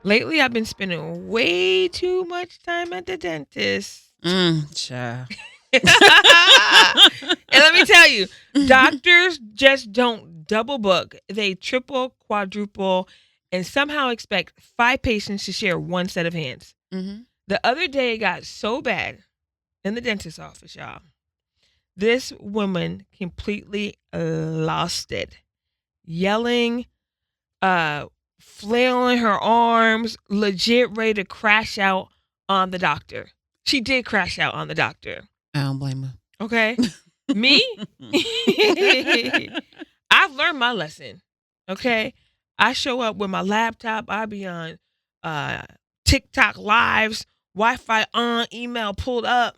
Lately, I've been spending way too much time at the dentist. Child. And let me tell you, doctors just don't double book. They triple, quadruple, and somehow expect 5 patients to share one set of hands. Mm-hmm. The other day, it got so bad in the dentist's office, y'all. This woman completely lost it. Yelling, flailing her arms, legit ready to crash out on the doctor. She did crash out on the doctor. I don't blame her. Okay. Me? I've learned my lesson. Okay. I show up with my laptop. I be on TikTok lives, Wi-Fi on, email pulled up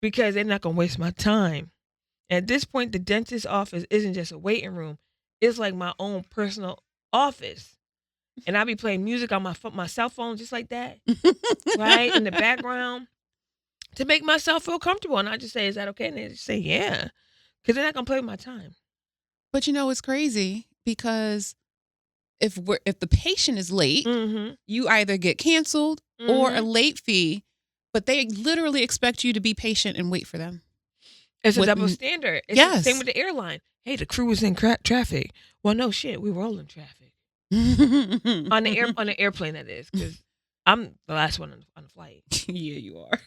because they're not going to waste my time. At this point, the dentist's office isn't just a waiting room. It's like my own personal office. And I be playing music on my cell phone just like that, right, in the background to make myself feel comfortable. And I just say, is that okay? And they just say, yeah, because they're not going to play with my time. But it's crazy because if the patient is late, you either get canceled or a late fee, but they literally expect you to be patient and wait for them. It's a double standard. It's the same with the airline. Hey, the crew was in traffic. Well, no shit, we were all in traffic. on the airplane, that is, because I'm the last one on the flight. Yeah, you are.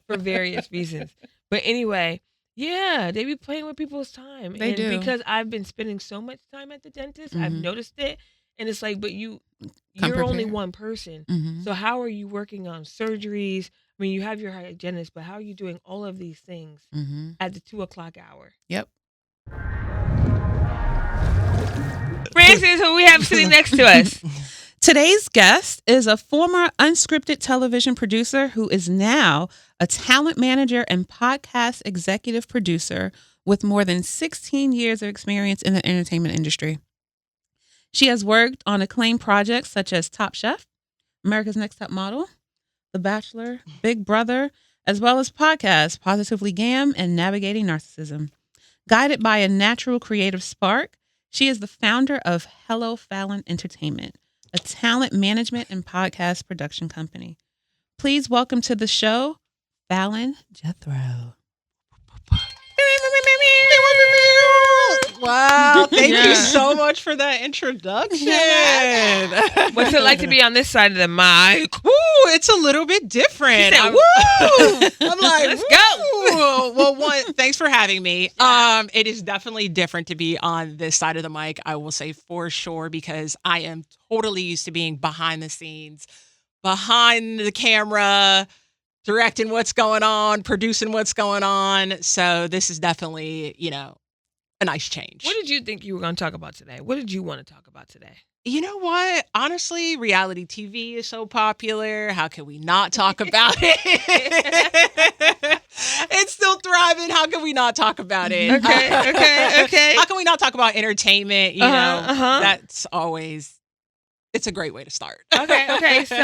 For various reasons. But anyway, yeah, they be playing with people's time. They do. Because I've been spending so much time at the dentist, I've noticed it. And it's like, but you're only one person. So how are you working on surgeries? I mean, you have your hygienist, but how are you doing all of these things at the 2:00 hour? Yep. Francis, who we have sitting next to us. Today's guest is a former unscripted television producer who is now a talent manager and podcast executive producer with more than 16 years of experience in the entertainment industry. She has worked on acclaimed projects such as Top Chef, America's Next Top Model, The Bachelor, Big Brother, as well as podcasts Positively Gam and Navigating Narcissism. Guided by a natural creative spark, she is the founder of Hello Fallon Entertainment, a talent management and podcast production company. Please welcome to the show, Fallon Jethroe. Wow, thank you so much for that introduction. What's it like to be on this side of the mic? Woo, it's a little bit different. Said, woo! I'm like, let's go. Well, one, thanks for having me. It is definitely different to be on this side of the mic, I will say for sure, because I am totally used to being behind the scenes, behind the camera, directing what's going on, producing what's going on. So this is definitely, a nice change. What did you think you were going to talk about today? What did you want to talk about today? You know what? Honestly, reality TV is so popular. How can we not talk about it? It's still thriving. How can we not talk about it? Okay. How can we not talk about entertainment? That's always... It's a great way to start. Okay. So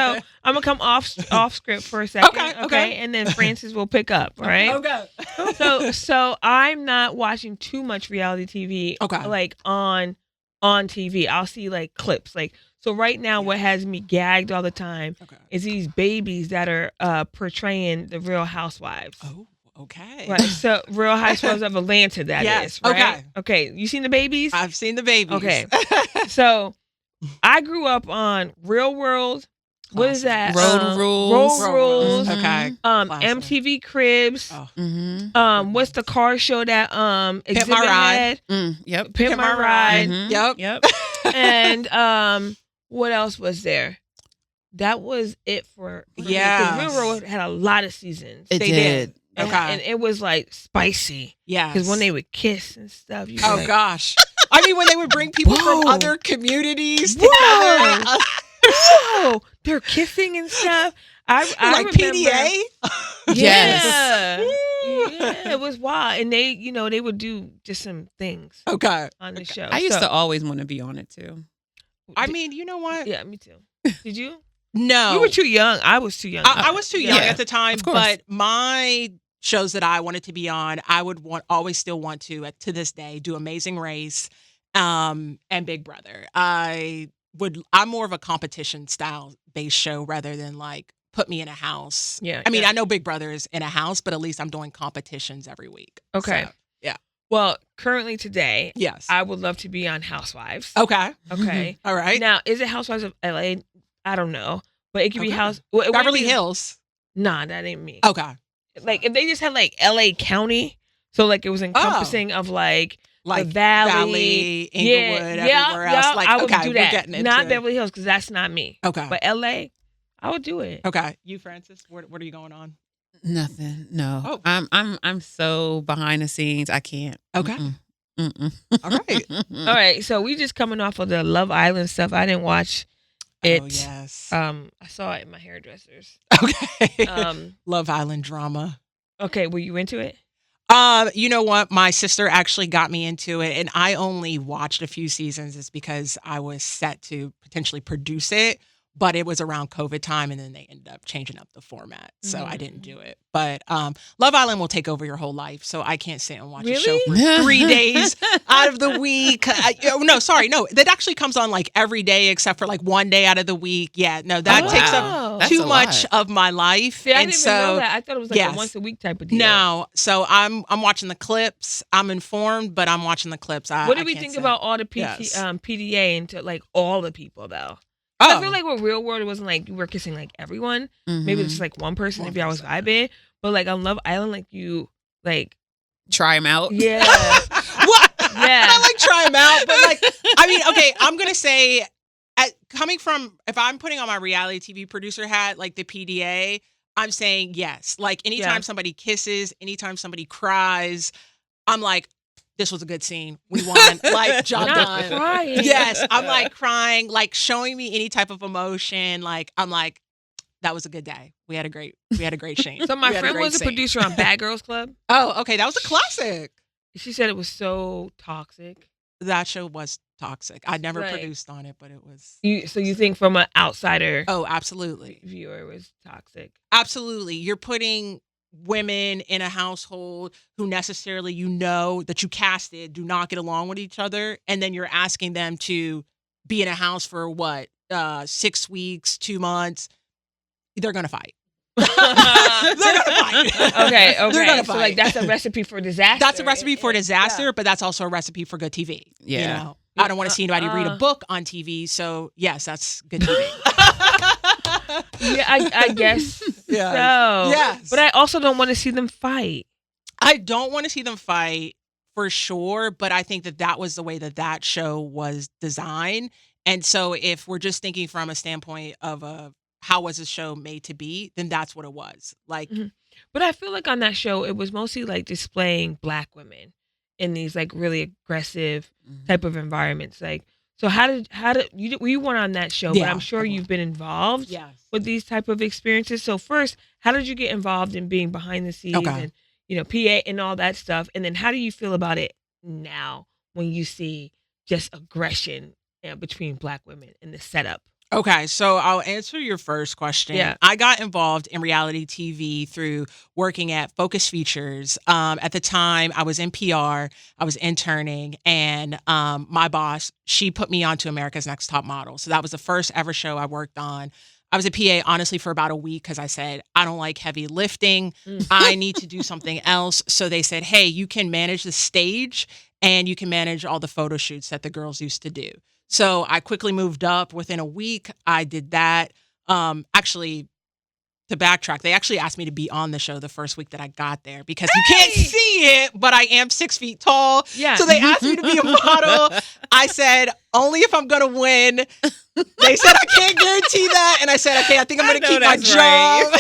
I'm gonna come off script for a second. Okay. And then Francis will pick up. Right. Okay. So I'm not watching too much reality TV. Okay. Like on TV, I'll see like clips. Like so right now, what has me gagged all the time is these babies that are portraying the Real Housewives. Oh. Okay. Right. So Real Housewives of Atlanta. That is. Right? Okay. You seen the babies? I've seen the babies. Okay. So. I grew up on Real World. What is that? Road Rules. Road Rules. Okay. MTV Cribs. Oh. What's the car show that Pimp My Ride. Yep. Pimp My Ride. Yep. And what else was there? That was it for yeah. Real World had a lot of seasons. They did. And, and it was like spicy. Yeah. Because when they would kiss and stuff. Gosh. I mean, when they would bring people from other communities together. Whoa. They're kissing and stuff. I like remember, PDA? Yes. Yeah, it was wild. And they, they would do just some things on the show. I used to always want to be on it too. I mean, you know what? Yeah, me too. Did you? No. You were too young. I was too young. I was too young at the time, but my shows that I wanted to be on, I would always still want to this day do Amazing Race and Big Brother. I I'm more of a competition style based show rather than like put me in a house. Yeah. I mean, I know Big Brother is in a house, but at least I'm doing competitions every week. Okay. So, yeah. Well, currently today, Yes. I would love to be on Housewives. Okay. Okay. All right. Now, is it Housewives of LA? I don't know. But it could be Okay. House. Well, it wouldn't Beverly be- Hills. Nah, that ain't me. Okay. Like, if they just had like LA County, so like it was encompassing of like the Valley, Inglewood, everywhere else. Like, I would okay, do we're that. getting into Not it. Beverly Hills, because that's not me. Okay. But LA, I would do it. Okay. You, Francis, what are you going on? Nothing. No. Oh. I'm so behind the scenes. I can't. Okay. Mm-mm. All right. All right, so we just coming off of the Love Island stuff. I didn't watch it. Oh, yes. I saw it in my hairdressers. Okay. Love Island drama. Okay, were you into it? You know what? My sister actually got me into it, and I only watched a few seasons. It's because I was set to potentially produce it, but it was around COVID time, and then they ended up changing up the format, so I didn't do it. But Love Island will take over your whole life, so I can't sit and watch a show for 3 days out of the week. No, that actually comes on like every day except for like 1 day out of the week. Yeah, no, that takes up That's too a much lot. of my life. See, I and didn't so, even know that. I thought it was like yes. a once a week type of deal. No, so I'm watching the clips. I'm informed, but I'm watching the clips. What do we can't think say. about all the Yes. PDA and to like all the people though? Oh, I feel like with Real World, it wasn't like you were kissing like everyone. Maybe it's just like one person One if y'all was person. vibing. But like on Love Island, like you like Try them out. yeah. what? Yeah. I like try them out, but like, I mean, okay, I'm gonna say, coming from, if I'm putting on my reality TV producer hat, like the PDA, I'm saying yes. Like anytime Yeah. somebody kisses, anytime somebody cries, I'm like, this was a good scene. We won. Like, job Not done. crying. Yes, I'm like crying, like showing me any type of emotion. Like, I'm like, that was a good day. We had a great scene. So my We had friend great was a scene. producer on Bad Girls Club. Oh, okay, that was a classic. She said it was so toxic. That show was toxic. I never Like- produced on it, but it was. So you think from an outsider Oh, absolutely. viewer it was toxic? Absolutely. You're putting women in a household who necessarily that you casted do not get along with each other, and then you're asking them to be in a house for what 6 weeks, 2 months. They're gonna fight. They're gonna fight. Okay. They're gonna So fight. like that's a recipe for disaster. That's a recipe for disaster, Yeah. but that's also a recipe for good TV. Yeah. You know? I don't want to see anybody read a book on TV, so yes, that's good TV. Yeah, I guess Yeah. so. Yes. But I also don't want to see them fight. I don't want to see them fight for sure, but I think that was the way that show was designed. And so if we're just thinking from a standpoint of how was the show made to be, then that's what it was. Like, But I feel like on that show, it was mostly like displaying Black women in these like really aggressive type of environments. Like, so how did you weren't on that show, but Yeah, I'm sure I you've been involved yes. with these type of experiences. So first, how did you get involved in being behind the scenes Okay. and PA and all that stuff? And then how do you feel about it now when you see just aggression between Black women in the setup? Okay, so I'll answer your first question. Yeah. I got involved in reality TV through working at Focus Features. At the time, I was in PR, I was interning, and my boss, she put me onto America's Next Top Model. So that was the first ever show I worked on. I was a PA, honestly, for about a week because I said, I don't like heavy lifting. I need to do something else. So they said, hey, you can manage the stage and you can manage all the photo shoots that the girls used to do. So I quickly moved up. Within a week, I did that. Actually, to backtrack, they actually asked me to be on the show the first week that I got there because you can't see it, but I am 6 feet tall. Yeah. So they asked me to be a model. I said, only if I'm going to win. They said, I can't guarantee that. And I said, okay, I think I'm going to keep my job.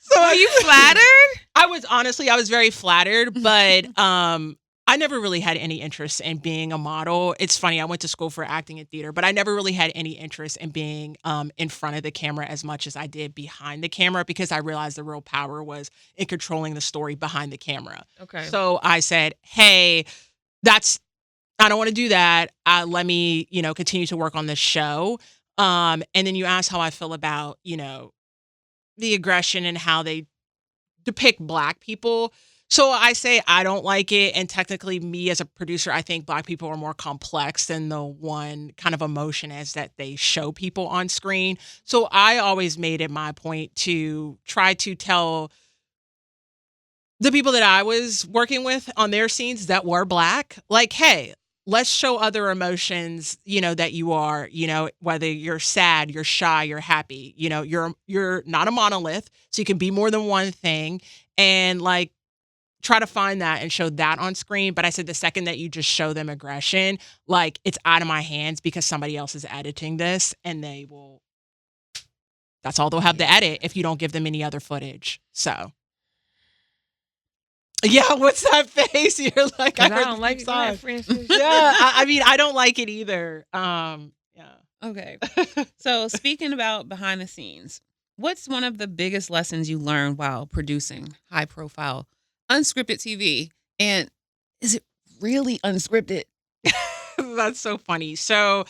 So Were you flattered? I was very flattered, but I never really had any interest in being a model. It's funny, I went to school for acting and theater, but I never really had any interest in being in front of the camera as much as I did behind the camera because I realized the real power was in controlling the story behind the camera. Okay. So I said, hey, I don't want to do that. Let me, continue to work on this show. And then you ask how I feel about, the aggression and how they depict Black people. So I say I don't like it. And technically, me as a producer, I think Black people are more complex than the one kind of emotion as that they show people on screen. So I always made it my point to try to tell the people that I was working with on their scenes that were Black, like, hey, let's show other emotions, that you are, whether you're sad, you're shy, you're happy, you're not a monolith. So you can be more than one thing. And like, try to find that and show that on screen. But I said the second that you just show them aggression, like it's out of my hands because somebody else is editing this and that's all they'll have to edit if you don't give them any other footage. So. Yeah, what's that face? You're like, I don't like it, Francis. Yeah, I mean, I don't like it either. Yeah. Okay. So speaking about behind the scenes, what's one of the biggest lessons you learned while producing high profile unscripted TV? And is it really unscripted? That's so funny. So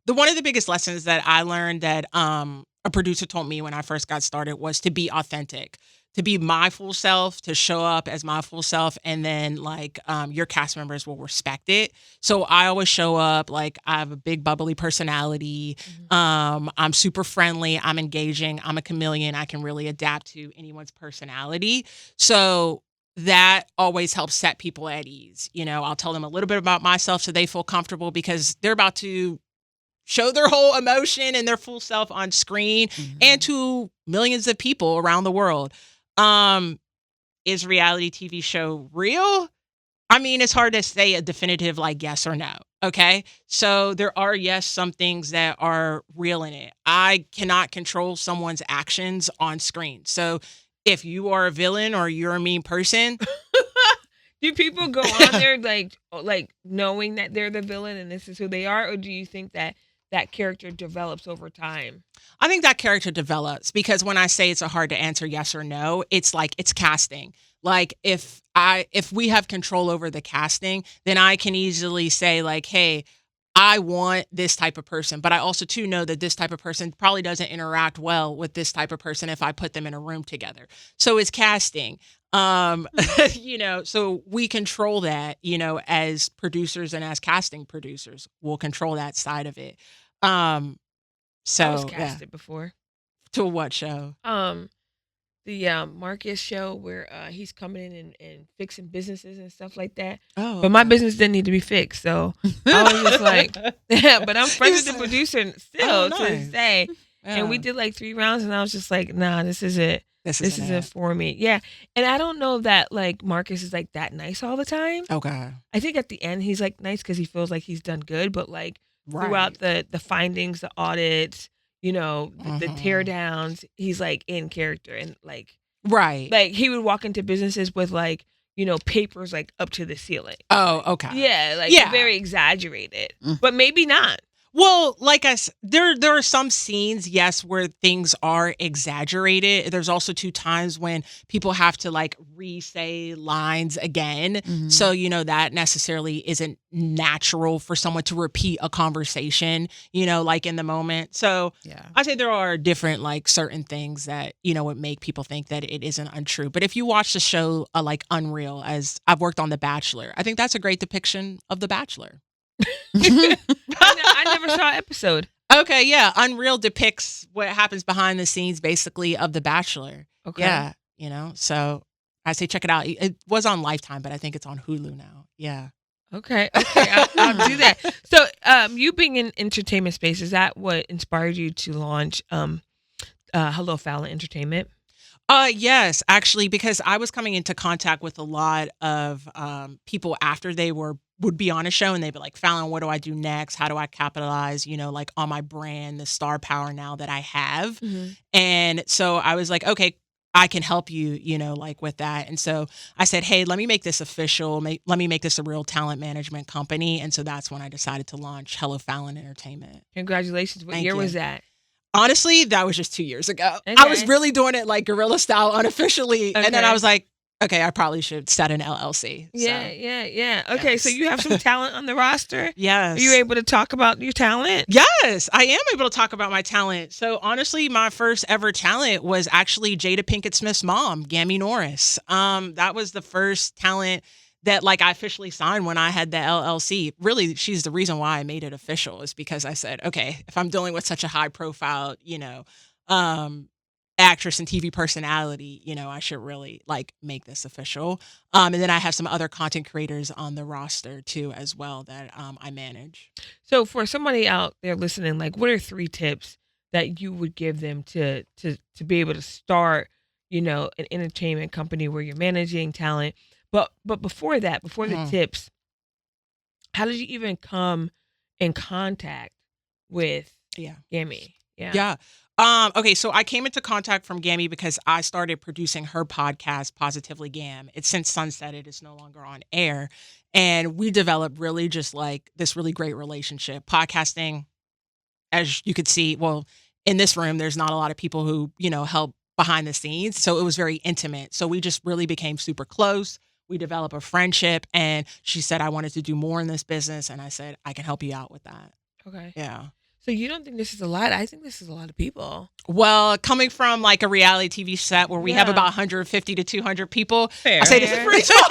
one of the biggest lessons that I learned that a producer told me when I first got started was to be authentic, to be my full self, to show up as my full self. And then like your cast members will respect it. So I always show up like I have a big bubbly personality. Mm-hmm. I'm super friendly. I'm engaging. I'm a chameleon. I can really adapt to anyone's personality. So that always helps set people at ease. I'll tell them a little bit about myself so they feel comfortable because they're about to show their whole emotion and their full self on screen and to millions of people around the world. Is reality TV show real? I mean, it's hard to say a definitive like yes or no. Okay. So there are, some things that are real in it. I cannot control someone's actions on screen. So if you are a villain or you're a mean person. Do people go on there like knowing that they're the villain and this is who they are? Or do you think that character develops over time? I think that character develops because when I say it's a hard to answer yes or no, it's like it's casting. Like if we have control over the casting, then I can easily say like, hey, I want this type of person, but I also too know that this type of person probably doesn't interact well with this type of person if I put them in a room together. So it's casting. So we control that, as producers and as casting producers, we'll control that side of it. So I was casted before. To what show? The Marcus show where he's coming in and fixing businesses and stuff like that. Oh, but my business didn't need to be fixed, so I was just like, yeah. But I'm friends with the producer still to this day, and we did like 3 rounds, and I was just like, nah, this is it. This isn't for me. Yeah, and I don't know that like Marcus is like that nice all the time. Okay. I think at the end he's like nice because he feels like he's done good, but like throughout the findings, the audits, the tear downs, he's like in character and like like he would walk into businesses with like papers like up to the ceiling. Oh, okay. Yeah, like very exaggerated, but maybe not. Well, like there are some scenes, yes, where things are exaggerated. There's also 2 times when people have to like re-say lines again. So, that necessarily isn't natural for someone to repeat a conversation, like in the moment. So I say there are different like certain things that, would make people think that it isn't untrue. But if you watch the show like Unreal, as I've worked on The Bachelor, I think that's a great depiction of The Bachelor. I never saw an episode. Okay, yeah. Unreal depicts what happens behind the scenes, basically, of The Bachelor. Okay. Yeah, so I say check it out. It was on Lifetime, but I think it's on Hulu now. Yeah. Okay, I'll do that. So, you being in entertainment space, is that what inspired you to launch Hello Fallon Entertainment? Yes, actually, because I was coming into contact with a lot of people after they would be on a show and they'd be like, Fallon, what do I do next? How do I capitalize, like on my brand, the star power now that I have? And so I was like, okay, I can help you, like with that. And so I said, hey, let me make this official. Let me make this a real talent management company. And so that's when I decided to launch Hello Fallon Entertainment. Congratulations. What year was that? Honestly, that was just 2 years ago. Okay. I was really doing it like guerrilla style unofficially. Okay. And then I was like, okay, I probably should start an LLC. Yeah, So, yeah. Okay, so yes. you have some talent on the roster. Yes. Are you able to talk about your talent? Yes, I am able to talk about my talent. So honestly, my first ever talent was actually Jada Pinkett Smith's mom, Gammy Norris. That was the first talent that like I officially signed when I had the LLC. Really, she's the reason why I made it official, is because I said, okay, if I'm dealing with such a high profile, actress and TV personality, I should really like make this official. And then I have some other content creators on the roster too, as well, that I manage. So for somebody out there listening, like, what are 3 tips that you would give them to be able to start, an entertainment company where you're managing talent? But before that, before the tips, how did you even come in contact with Gammy? Yeah. Okay, so I came into contact from Gammy because I started producing her podcast, Positively Gam. It's since sunsetted. It's no longer on air. And we developed really just like this really great relationship. Podcasting, as you could see, well, in this room, there's not a lot of people who, help behind the scenes. So it was very intimate. So we just really became super close. We developed a friendship, and she said, I wanted to do more in this business. And I said, I can help you out with that. Okay. Yeah. So you don't think this is a lot? I think this is a lot of people. Well, coming from like a reality TV set where we have about 150 to 200 people, I say this is pretty small.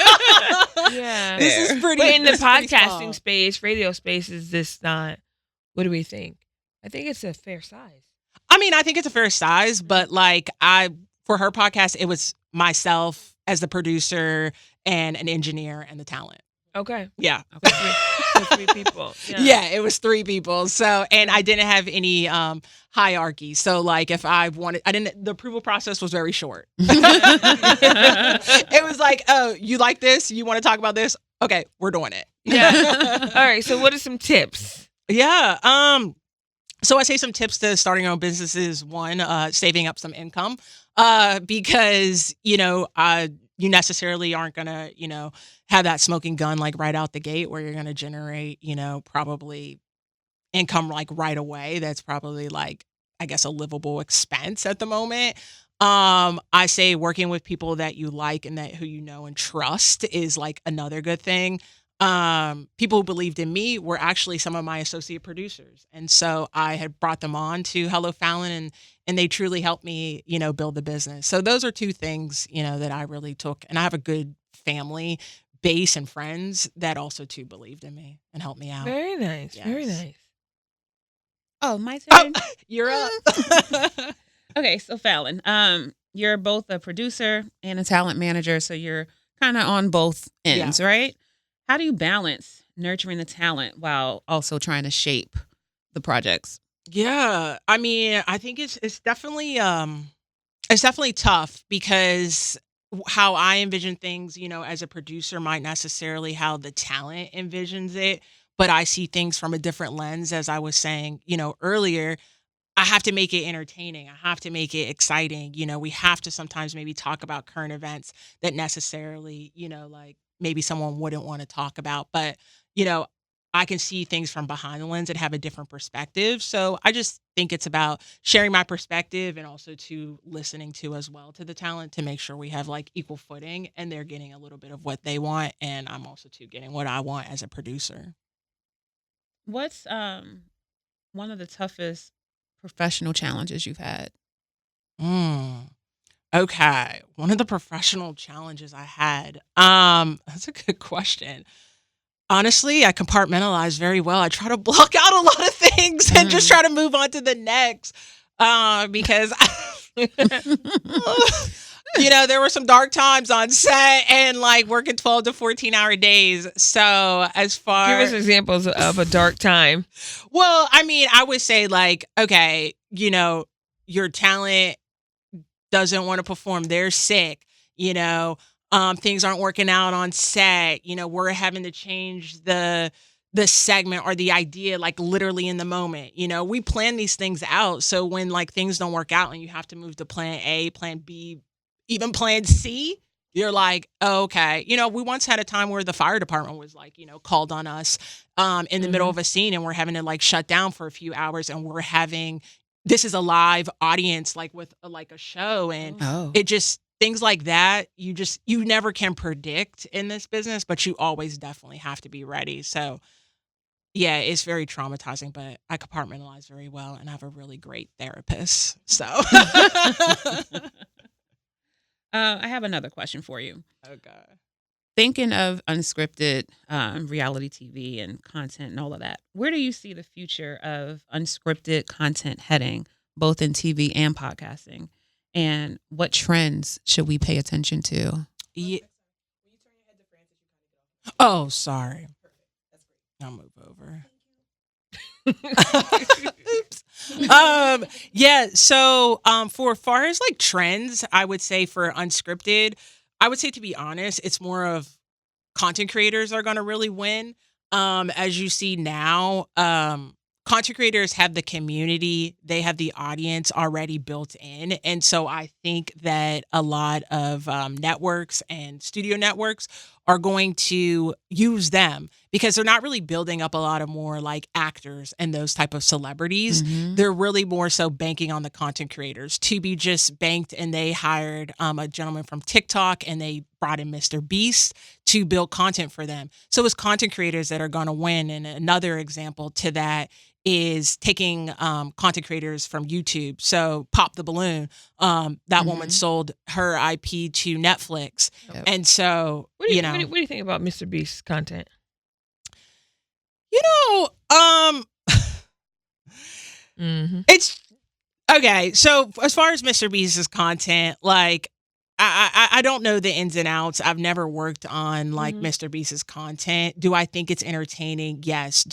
Yeah. This is pretty. But in the this is pretty podcasting small. space, radio space, is this not? What do we think? I think it's a fair size. I mean, I think it's a fair size, but like for her podcast, it was myself as the producer and an engineer and the talent. Okay. Yeah. So 3 people. Yeah, it was 3 people. So, and I didn't have any hierarchy. So like if I wanted, the approval process was very short. It was like, oh, you like this? You want to talk about this? Okay, we're doing it. Yeah. All right. So what are some tips? Yeah. So I say some tips to starting your own business is 1, saving up some income, because, you necessarily aren't going to, have that smoking gun like right out the gate where you're going to generate, probably income like right away. That's probably like, I guess, a livable expense at the moment. I say working with people that you like and who you know and trust is like another good thing. People who believed in me were actually some of my associate producers. And so I had brought them on to Hello Fallon, and they truly helped me, build the business. So those are 2 things, that I really took. And I have a good family base and friends that also too believed in me and helped me out. Very nice. Yes. Very nice. Oh, my turn. You're up. Okay, so Fallon, you're both a producer and a talent manager, so you're kind of on both ends, right? How do you balance nurturing the talent while also trying to shape the projects? Yeah, I mean, I think it's definitely tough because how I envision things, as a producer might necessarily how the talent envisions it, but I see things from a different lens. As I was saying, earlier, I have to make it entertaining. I have to make it exciting. We have to sometimes maybe talk about current events that necessarily, like maybe someone wouldn't want to talk about, but, I can see things from behind the lens and have a different perspective. So I just think it's about sharing my perspective and also to listening to as well to the talent to make sure we have like equal footing and they're getting a little bit of what they want. And I'm also too getting what I want as a producer. What's one of the toughest professional challenges you've had? Okay. One of the professional challenges I had. That's a good question. Honestly, I compartmentalize very well. I try to block out a lot of things and just try to move on to the next. Because there were some dark times on set and like working 12 to 14-hour days. So as far Give us examples of a dark time. Well, I mean, I would say like, okay, your talent doesn't want to perform. They're sick, things aren't working out on set. We're having to change the segment or the idea, like literally in the moment. We plan these things out. So when like things don't work out and you have to move to plan A, plan B, even plan C, you're like, oh, okay. We once had a time where the fire department was like, called on us in the middle of a scene and we're having to like shut down for a few hours and this is a live audience, like with like a show. And it just, things like that, you never can predict in this business, but you always definitely have to be ready. So yeah, it's very traumatizing, but I compartmentalize very well and I have a really great therapist. So I have another question for you. okay. Thinking of unscripted reality TV and content and all of that, where do you see the future of unscripted content heading, both in TV and podcasting? And what trends should we pay attention to? Yeah. Oh, sorry. I'll move over. Oops. Yeah. So, for far as like trends, I would say for unscripted, I would say, to be honest, it's more of content creators are going to really win. As you see now, content creators have the community, they have the audience already built in. And so I think that a lot of networks and studio networks are going to use them because they're not really building up a lot of more like actors and those type of celebrities. Mhm. They're really more so banking on the content creators. Tubi just banked and they hired a gentleman from TikTok and they brought in Mr. Beast to build content for them. So it's content creators that are going to win. And another example to that is taking content creators from YouTube. So Pop the Balloon, that woman Mhm. sold her IP to Netflix. Yep. And so, What do you think about Mr. Beast's content? It's okay. So as far as Mr. Beast's content, like I don't know the ins and outs. I've never worked on like Mr. Beast's content. Do I think it's entertaining? Yes.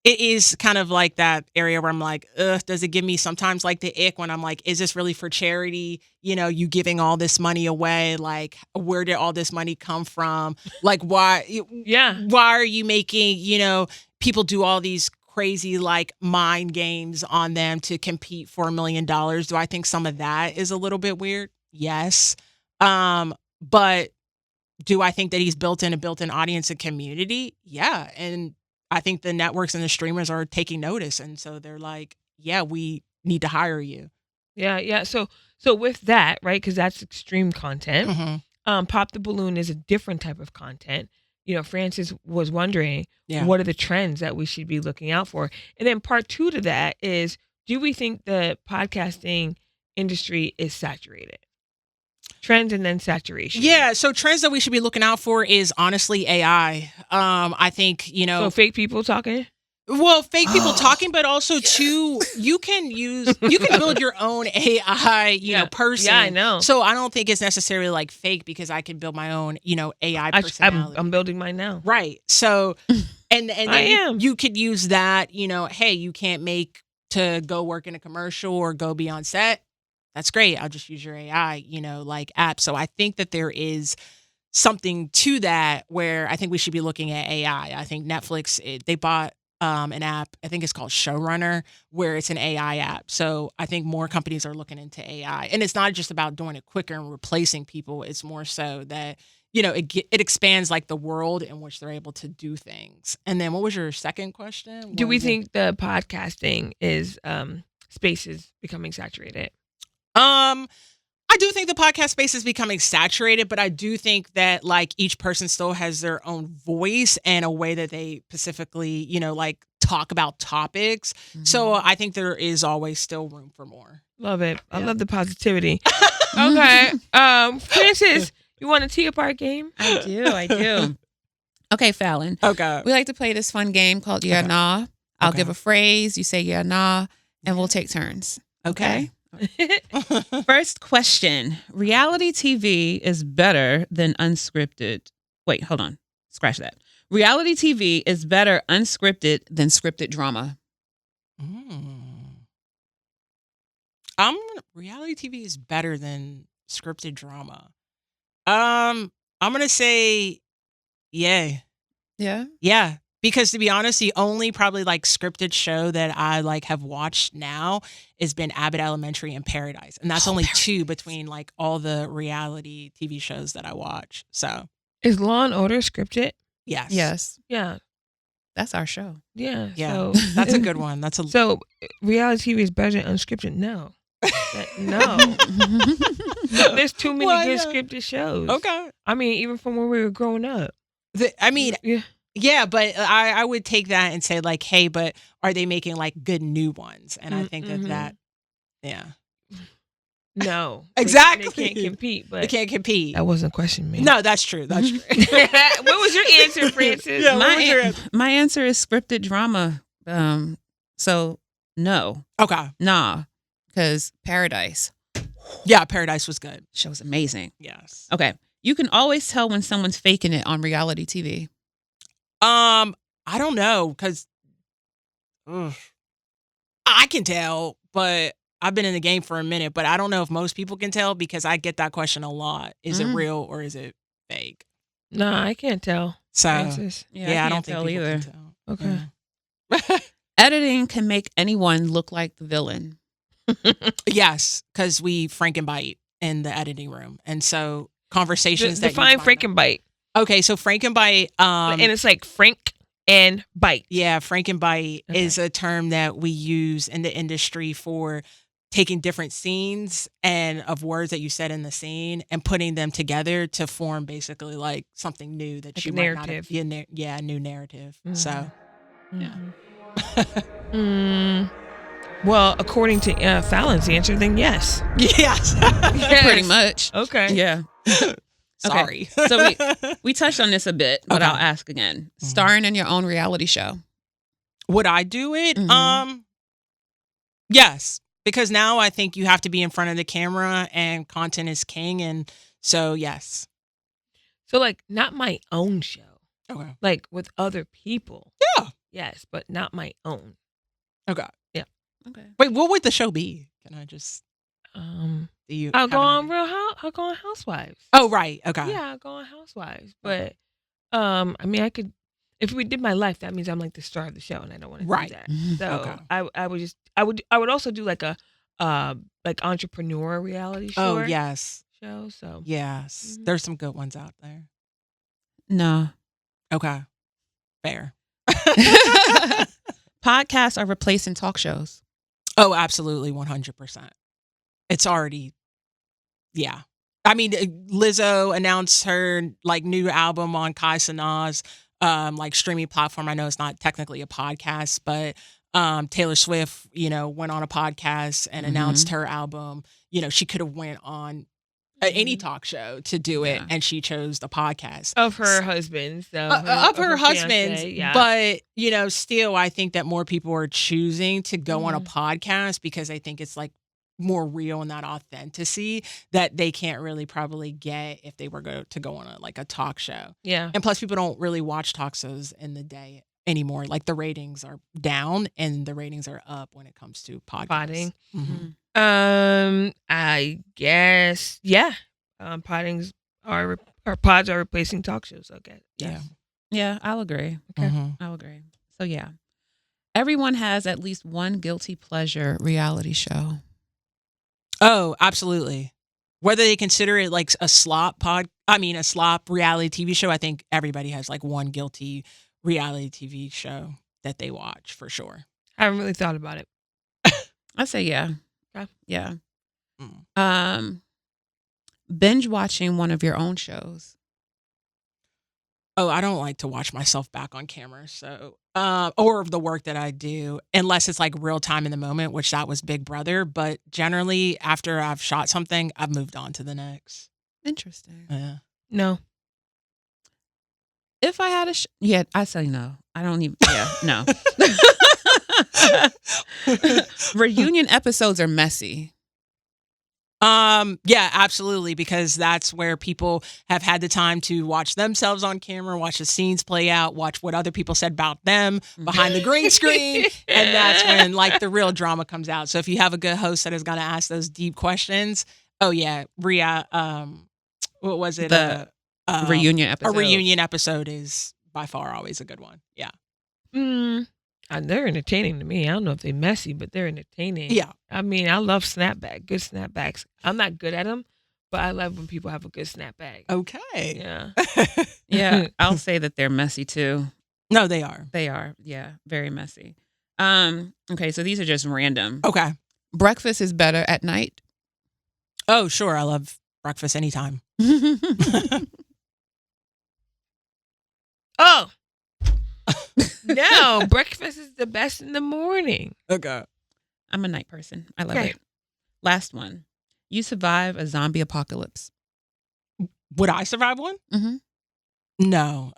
It is kind of like that area where I'm like, ugh, does it give me sometimes like the ick when I'm like, is this really for charity? You giving all this money away? Like, where did all this money come from? Like, why are you making, people do all these crazy like mind games on them to compete for $1 million? Do I think some of that is a little bit weird? Yes. But do I think that he's built in a built-in audience and community? Yeah. And I think the networks and the streamers are taking notice. And so they're like, yeah, we need to hire you. Yeah. So with that, right, because that's extreme content. Mm-hmm. Pop the Balloon is a different type of content. Francis was wondering, what are the trends that we should be looking out for? And then part 2 to that is, do we think the podcasting industry is saturated? Trends and then saturation. Yeah, so trends that we should be looking out for is honestly AI. I think, So fake people talking? Well, fake people talking, but also too, you can build your own AI, person. Yeah, I know. So I don't think it's necessarily like fake because I can build my own, AI personality. I'm building mine now. Right. So, and I am. you could use that, hey, you can't make to go work in a commercial or go be on set. That's great. I'll just use your AI, like app. So I think that there is something to that where I think we should be looking at AI. I think Netflix, they bought an app, I think it's called Showrunner, where it's an AI app. So I think more companies are looking into AI. And it's not just about doing it quicker and replacing people. It's more so that, it expands like the world in which they're able to do things. And then what was your second question? Do we think the podcasting space is becoming saturated? I do think the podcast space is becoming saturated, but I do think that like each person still has their own voice and a way that they specifically, like talk about topics. Mm-hmm. So I think there is always still room for more. Love it. I love the positivity. Okay. Francis, you want a tee apart game? I do. Okay, Fallon. Okay. We like to play this fun game called Yeah, Nah. I'll give a phrase, you say yeah, nah, and we'll take turns. Okay? First question. Reality TV is better than unscripted. Wait, hold on. Scratch that. Reality TV is better unscripted than scripted drama. Reality TV is better than scripted drama. I'm gonna say, yeah. Yeah. Because to be honest, the only probably like scripted show that I like have watched now has been Abbott Elementary and Paradise. And that's only two between like all the reality TV shows that I watch. So is Law and Order scripted? Yes. Yeah. That's our show. Yeah. Yeah. So, that's a good one. So reality TV is better than unscripted? No. No. No, there's too many Why good not? scripted shows. Okay. I mean, even from when we were growing up. I mean, Yeah. yeah, but I would take that and say like, hey, but are they making like good new ones? And I think that, yeah. No. Exactly. They can't compete, but They can't compete. that wasn't a question, man. No, that's true. That's true. What was your answer, Francis? Yeah, what was your answer? My answer is scripted drama. So no, Okay. nah, because Paradise Yeah, Paradise was good. show's amazing. Yes. Okay, you can always tell when someone's faking it on reality TV. I don't know, because I can tell, but I've been in the game for a minute, but I don't know if most people can tell because I get that question a lot. Is it real or is it fake? No, I can't tell. So Francis. yeah, I don't can't think tell people either. can tell. Okay. Editing can make anyone look like the villain. Yes, because we Frankenbite in the editing room, and so conversations that Define you find Frankenbite. Okay, so Frankenbite, And it's like Frank and bite. yeah, Frankenbite Okay. is a term that we use in the industry for taking different scenes and of words that you said in the scene and putting them together to form basically like something new that Like you a might not narrative. have, a new narrative. So Well, according to Fallon's answer, then yes. yes, Pretty much. Okay. Yeah. sorry. So we touched on this a bit, but Okay. I'll ask again. Starring in your own reality show. Would I do it? Mhm. Yes, because now I think you have to be in front of the camera and content is king, and so yes. So, like, not my own show. Okay. Like, with other people. Yeah. Yes, but not my own. Okay. Okay. Wait, what would the show be? Can I just? Um, Do you? I'll have go an on idea? I'll go on Housewives. Oh, right. Okay. Yeah, I'll go on Housewives. But, I mean, I could, if we did my life, that means I'm like the star of the show, and I don't want to Right. do that. Mhm. So Okay. I would also do like a, like entrepreneur reality show. Oh, yes. Show. So Yes. Mhm. There's some good ones out there. No. Okay. Fair. Podcasts are replacing talk shows. Oh, absolutely. 100%. It's already, yeah. I mean, Lizzo announced her like new album on Kai Cenat's like streaming platform. I know it's not technically a podcast, but Taylor Swift, went on a podcast and announced her album. She could have went on any talk show to do it, Yeah. and she chose the podcast of her husband. So of her husband's, fiancé, yeah. but still I think that more people are choosing to go on a Mm-hmm. podcast because I think it's like more real and that authenticity that they can't really probably get if they were to go on a talk show. Yeah. And plus people don't really watch talk shows in the day anymore. Like the ratings are down and the ratings are up when it comes to podcasts. Potting. Mhm. I guess, yeah. Pods are replacing talk shows. Okay. Yeah. Yeah, I'll agree. Okay. Mhm. I'll agree. So yeah. Everyone has at least one guilty pleasure reality show. Oh, absolutely. Whether they consider it like a slop reality TV show, I think everybody has like one guilty reality TV show that they watch for sure. I haven't really thought about it. I say yeah. Okay. Yeah. Mm. Binge watching one of your own shows. Oh, I don't like to watch myself back on camera, so or the work that I do, unless it's like real time in the moment, which that was Big Brother. But generally, after I've shot something, I've moved on to the next. Interesting. Yeah. No. If I had I say no. I don't even. Yeah, no. Reunion episodes are messy. Yeah, absolutely, because that's where people have had the time to watch themselves on camera, watch the scenes play out, watch what other people said about them behind the green screen, and that's when like the real drama comes out. So if you have a good host that is going to ask those deep questions, oh yeah, what was it? The reunion A episode. reunion episode is by far always a good one. Yeah. They're entertaining to me. I don't know if they're messy, but they're entertaining. Yeah. I mean, I love good snapbacks. I'm not good at them, but I love when people have a good snapback. Okay. Yeah. Yeah, I'll say that they're messy too. No, they are. They are. Yeah, very messy. Okay, so these are just random. Okay. Breakfast is better at night. Oh, sure. I love breakfast anytime. Oh. No, breakfast is the best in the morning. Okay. I'm a night person. I love Okay. it. Last one. You survive a zombie apocalypse. Would I survive one? Mm-hmm. No,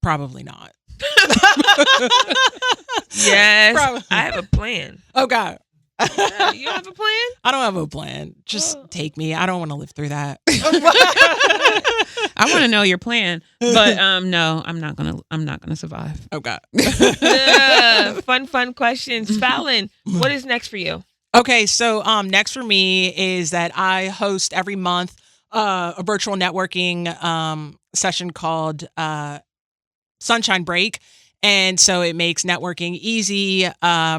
probably not. Yes, Probably. I have a plan. Okay. You have a plan? I don't have a plan. Just Oh. take me. I don't want to live through that. I want to know your plan, but no, I'm not gonna survive. Okay. Fun questions. Fallon, what is next for you? Okay, so next for me is that I host every month a virtual networking session called Sunshine Break. And so it makes networking easy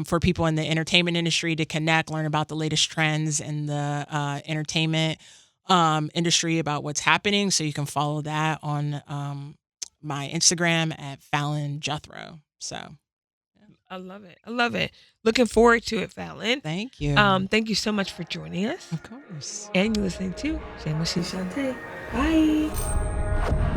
for people in the entertainment industry to connect, learn about the latest trends in the entertainment industry, about what's happening. So you can follow that on my Instagram at Fallon Jethroe. So I love it. I love it. Looking forward to it, Fallon. thank you. Thank you so much for joining us. Of course. And you're listening to Shamelessly Shontay. Bye.